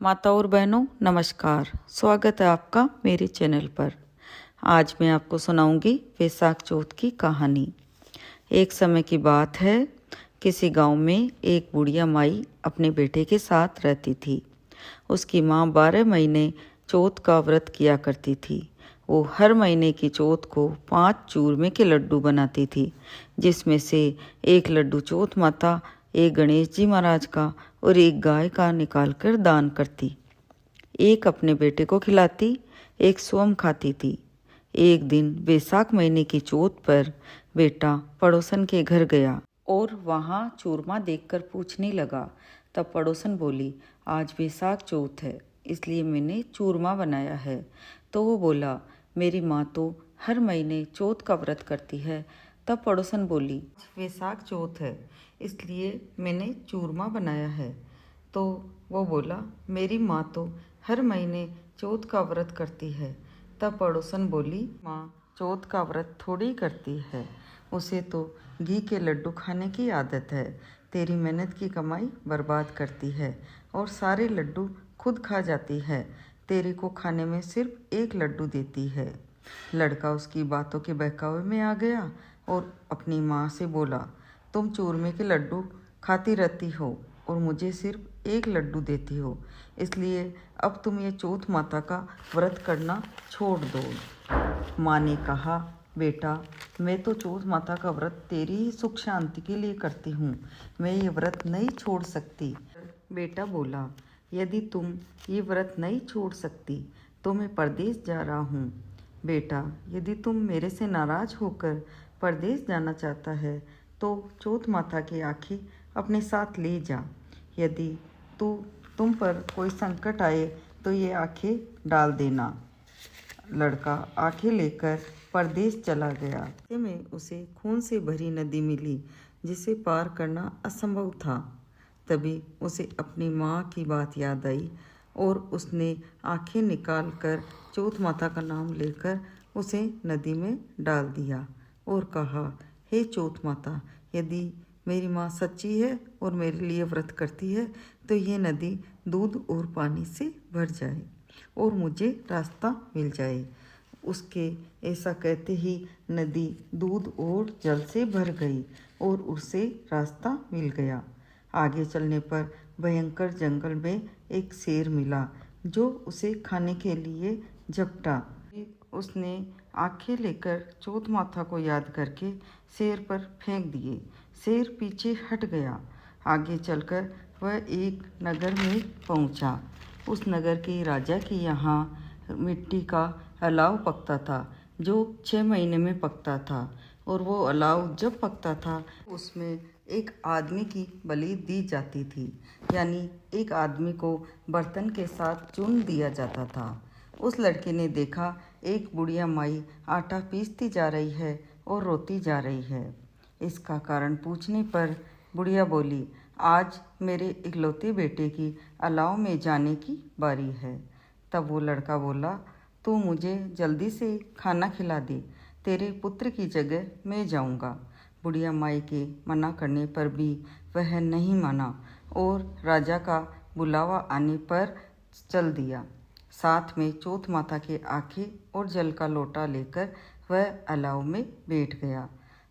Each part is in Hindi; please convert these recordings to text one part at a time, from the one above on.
माता और बहनों नमस्कार। स्वागत है आपका मेरे चैनल पर। आज मैं आपको सुनाऊंगी वैशाख चौथ की कहानी। एक समय की बात है, किसी गांव में एक बुढ़िया माई अपने बेटे के साथ रहती थी। उसकी माँ 12 महीने चौथ का व्रत किया करती थी। वो हर महीने की चौथ को 5 चूरमे के लड्डू बनाती थी, जिसमें से एक लड्डू चौथ माता, एक गणेश जी महाराज का और एक गाय का निकालकर दान करती। एक अपने बेटे को खिलाती, एक स्वयं खाती थी। एक दिन वैशाख महीने की चौथ पर बेटा पड़ोसन के घर गया और वहां चूरमा देखकर पूछने लगा। तब पड़ोसन बोली, आज वैशाख चौथ है, इसलिए मैंने चूरमा बनाया है। तो वो बोला, मेरी माँ तो हर महीने चौथ का व्रत करती है। तब पड़ोसन बोली, वैशाख चौथ है, इसलिए मैंने चूरमा बनाया है। तो वो बोला, मेरी माँ तो हर महीने चौथ का व्रत करती है। तब पड़ोसन बोली, माँ चौथ का व्रत थोड़ी करती है, उसे तो घी के लड्डू खाने की आदत है। तेरी मेहनत की कमाई बर्बाद करती है और सारे लड्डू खुद खा जाती है। तेरे को खाने में सिर्फ एक लड्डू देती है। लड़का उसकी बातों के बहकावे में आ गया और अपनी माँ से बोला, तुम चूरमे के लड्डू खाती रहती हो और मुझे सिर्फ एक लड्डू देती हो, इसलिए अब तुम ये चौथ माता का व्रत करना छोड़ दो। माँ ने कहा, बेटा मैं तो चौथ माता का व्रत तेरी ही सुख शांति के लिए करती हूँ, मैं ये व्रत नहीं छोड़ सकती। बेटा बोला, यदि तुम ये व्रत नहीं छोड़ सकती तो मैं परदेश जा रहा हूँ। बेटा यदि तुम मेरे से नाराज होकर परदेश जाना चाहता है तो चौथ माता की आँखें अपने साथ ले जा। यदि तुम पर कोई संकट आए तो ये आँखें डाल देना। लड़का आँखें लेकर परदेश चला गया। रास्ते में उसे खून से भरी नदी मिली, जिसे पार करना असंभव था। तभी उसे अपनी माँ की बात याद आई और उसने आँखें निकाल कर चौथ माता का नाम लेकर उसे नदी में डाल दिया और कहा, हे चौथ माता, यदि मेरी माँ सच्ची है और मेरे लिए व्रत करती है तो ये नदी दूध और पानी से भर जाए और मुझे रास्ता मिल जाए। उसके ऐसा कहते ही नदी दूध और जल से भर गई और उसे रास्ता मिल गया। आगे चलने पर भयंकर जंगल में एक शेर मिला जो उसे खाने के लिए झपटा। उसने आंखें लेकर चौथ माता को याद करके शेर पर फेंक दिए। शेर पीछे हट गया। आगे चलकर वह एक नगर में पहुंचा। उस नगर के राजा के यहाँ मिट्टी का अलाव पकता था, जो 6 महीने में पकता था, और वो अलाव जब पकता था उसमें एक आदमी की बलि दी जाती थी, यानी एक आदमी को बर्तन के साथ चुन दिया जाता था। उस लड़के ने देखा एक बुढ़िया माई आटा पीसती जा रही है और रोती जा रही है। इसका कारण पूछने पर बुढ़िया बोली, आज मेरे इकलौते बेटे की अलाव में जाने की बारी है। तब वो लड़का बोला, तू मुझे जल्दी से खाना खिला दे, तेरे पुत्र की जगह मैं जाऊंगा। बुढ़िया माई के मना करने पर भी वह नहीं माना और राजा का बुलावा आने पर चल दिया। साथ में चौथ माता के आँखें और जल का लोटा लेकर वह अलाव में बैठ गया।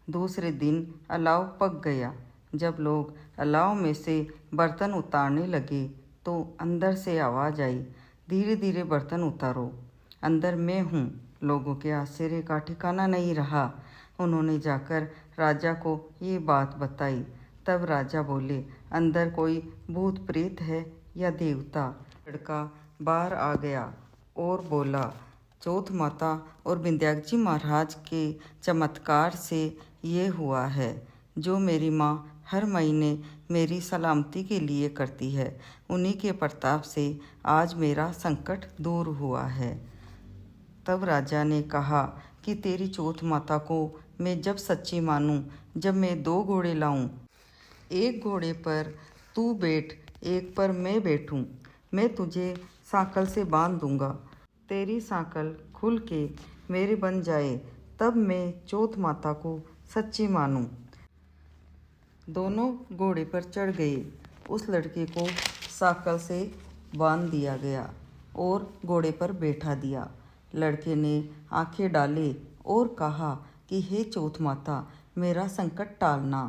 दूसरे दिन अलाव पक गया। जब लोग अलाव में से बर्तन उतारने लगे तो अंदर से आवाज़ आई, धीरे धीरे बर्तन उतारो, अंदर मैं हूँ। लोगों के आश्चर्य का ठिकाना नहीं रहा। उन्होंने जाकर राजा को ये बात बताई। तब राजा बोले, अंदर कोई भूत प्रेत है या देवता? लड़का बाहर आ गया और बोला, चौथ माता और विंध्याचल महाराज के चमत्कार से ये हुआ है जो मेरी माँ हर महीने मेरी सलामती के लिए करती है। उन्हीं के प्रताप से आज मेरा संकट दूर हुआ है। तब राजा ने कहा कि तेरी चौथ माता को मैं जब सच्ची मानूं, जब मैं 2 घोड़े लाऊं, एक घोड़े पर तू बैठ, एक पर मैं बैठूं, मैं तुझे सांकल से बांध दूंगा। तेरी सांकल खुल के मेरे बन जाए, तब मैं चौथ माता को सच्ची मानूं। दोनों घोड़े पर चढ़ गए। उस लड़के को सांकल से बांध दिया गया और घोड़े पर बैठा दिया। लड़के ने आंखें डाले और कहा कि हे चौथ माता, मेरा संकट टालना।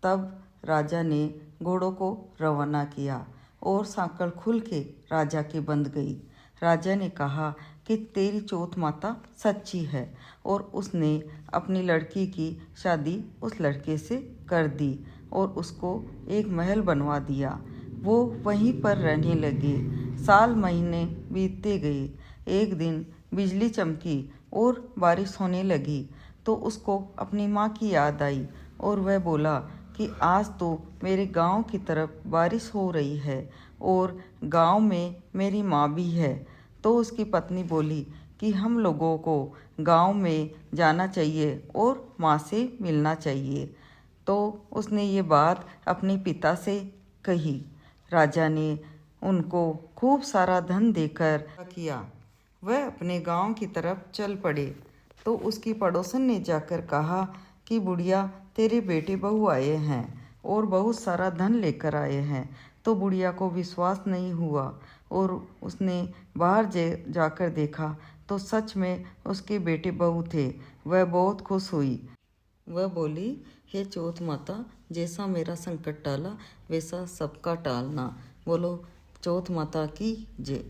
तब राजा ने घोड़ों को रवाना किया और सांकल खुल के राजा की बंध गई। राजा ने कहा कि तेरी चौथ माता सच्ची है और उसने अपनी लड़की की शादी उस लड़के से कर दी और उसको एक महल बनवा दिया। वो वहीं पर रहने लगे। साल महीने बीतते गए। एक दिन बिजली चमकी और बारिश होने लगी तो उसको अपनी माँ की याद आई और वह बोला कि आज तो मेरे गांव की तरफ बारिश हो रही है और गांव में मेरी माँ भी है। तो उसकी पत्नी बोली कि हम लोगों को गांव में जाना चाहिए और माँ से मिलना चाहिए। तो उसने ये बात अपने पिता से कही। राजा ने उनको खूब सारा धन देकर किया। वह अपने गांव की तरफ चल पड़े तो उसकी पड़ोसन ने जाकर कहा कि बुढ़िया, तेरे बेटे बहू आए हैं और बहुत सारा धन लेकर आए हैं। तो बुढ़िया को विश्वास नहीं हुआ और उसने बाहर जाकर देखा तो सच में उसके बेटे बहू थे। वह बहुत खुश हुई। वह बोली, हे चौथ माता, जैसा मेरा संकट टाला वैसा सबका टालना। बोलो चौथ माता की जय।